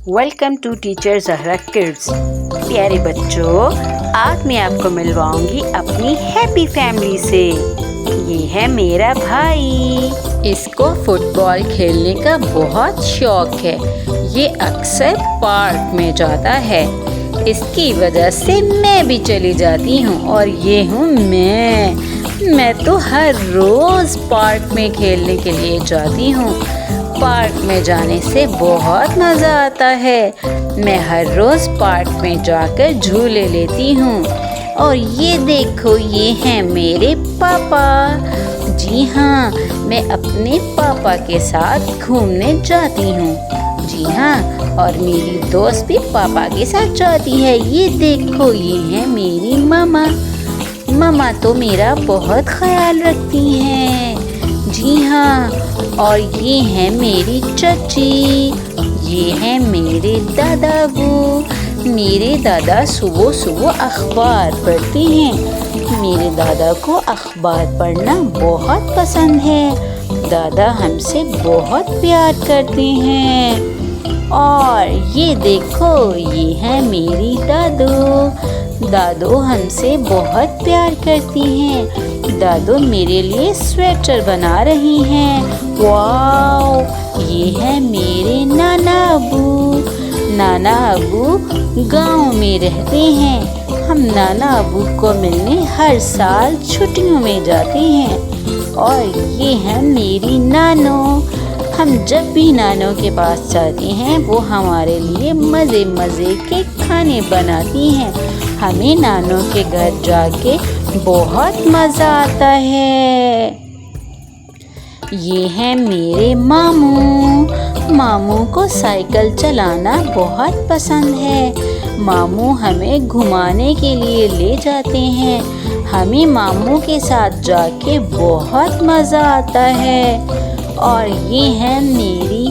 Welcome to teacher Zahra kids. प्यारे बच्चों, आज मैं आपको मिलवाऊंगी अपनी हैप्पी फैमिली से। ये है मेरा भाई। इसको फुटबॉल खेलने का बहुत शौक है। ये अक्सर पार्क में जाता है। इसकी वजह से मैं भी चली जाती हूँ और ये हूँ मैं तो हर रोज़ पार्क में खेलने के लिए जाती हूँ। पार्क में जाने से बहुत मज़ा आता है। मैं हर रोज़ पार्क में जाकर झूले लेती हूँ। और ये देखो, ये हैं मेरे पापा। जी हाँ, मैं अपने पापा के साथ घूमने जाती हूँ। जी हाँ, और मेरी दोस्त भी पापा के साथ जाती है। ये देखो, ये है मेरी मामा। मामा तो मेरा बहुत ख्याल रखती हैं। जी हाँ, और ये है मेरी चाची। ये है मेरे दादाबू। मेरे दादा सुबह सुबह अखबार पढ़ते हैं। मेरे दादा को अखबार पढ़ना बहुत पसंद है। दादा हमसे बहुत प्यार करते हैं। और ये देखो, ये है मेरी दादू हमसे बहुत प्यार करती हैं। दादू मेरे लिए स्वेटर बना रही हैं। वाओ! ये है मेरे नाना अबू गांव में रहते हैं। हम नाना अबू को मिलने हर साल छुट्टियों में जाते हैं। और ये है मेरी नानो। हम जब भी नानों के पास जाते हैं, वो हमारे लिए मज़े मज़े के खाने बनाती हैं। हमें नानों के घर जाके बहुत मज़ा आता है। ये है मेरे मामू को साइकिल चलाना बहुत पसंद है। मामू हमें घुमाने के लिए ले जाते हैं। हमें मामू के साथ जाके बहुत मज़ा आता है। और ये है मेरी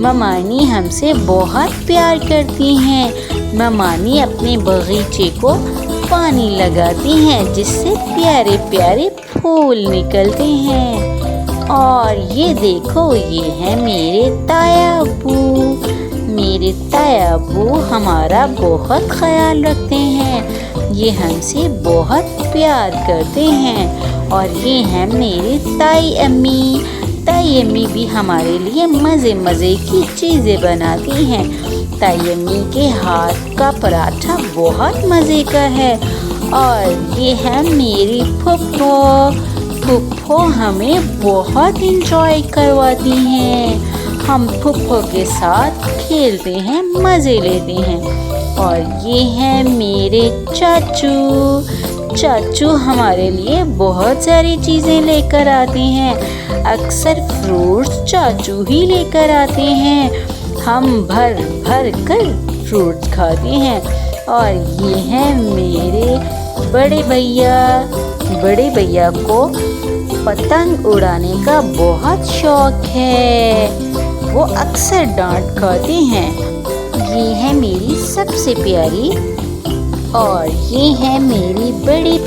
ममानी हमसे बहुत प्यार करती हैं। ममानी अपने बगीचे को पानी लगाती हैं, जिससे प्यारे प्यारे फूल निकलते हैं। और ये देखो, ये है मेरे ताया अब्बू हमारा बहुत ख्याल रखते हैं। ये हमसे बहुत प्यार करते हैं। और ये है मेरी ताई अम्मी भी हमारे लिए मज़े मज़े की चीज़ें बनाती हैं। ताई अम्मी के हाथ का पराठा बहुत मज़े का है। और ये है मेरी फुप्पो हमें बहुत इंजॉय करवाती हैं। हम फुप्पो के साथ खेलते हैं, मज़े लेते हैं। और ये है मेरे चाचू हमारे लिए बहुत सारी चीज़ें लेकर आते हैं। अक्सर फ्रूट्स चाचू ही लेकर आते हैं। हम भर कर फ्रूट्स खाते हैं। और ये है मेरे बड़े भैया को पतंग उड़ाने का बहुत शौक है। वो अक्सर डांट खाते हैं। ये है मेरी सबसे प्यारी। और ये है मेरी बड़ी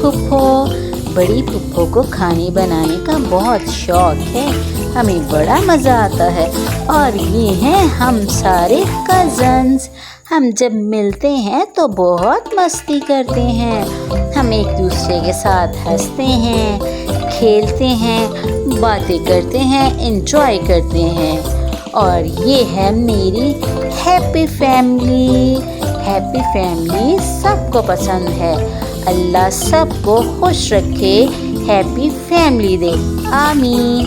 फुप्पो को खाने बनाने का बहुत शौक है। हमें बड़ा मज़ा आता है। और ये हैं हम सारे कज़न्स। हम जब मिलते हैं तो बहुत मस्ती करते हैं। हम एक दूसरे के साथ हंसते हैं, खेलते हैं, बातें करते हैं, एंजॉय करते हैं। और ये है मेरी हैप्पी फैमिली सबको पसंद है। अल्लाह सबको खुश रखे, हैप्पी फैमिली दे। आमीन।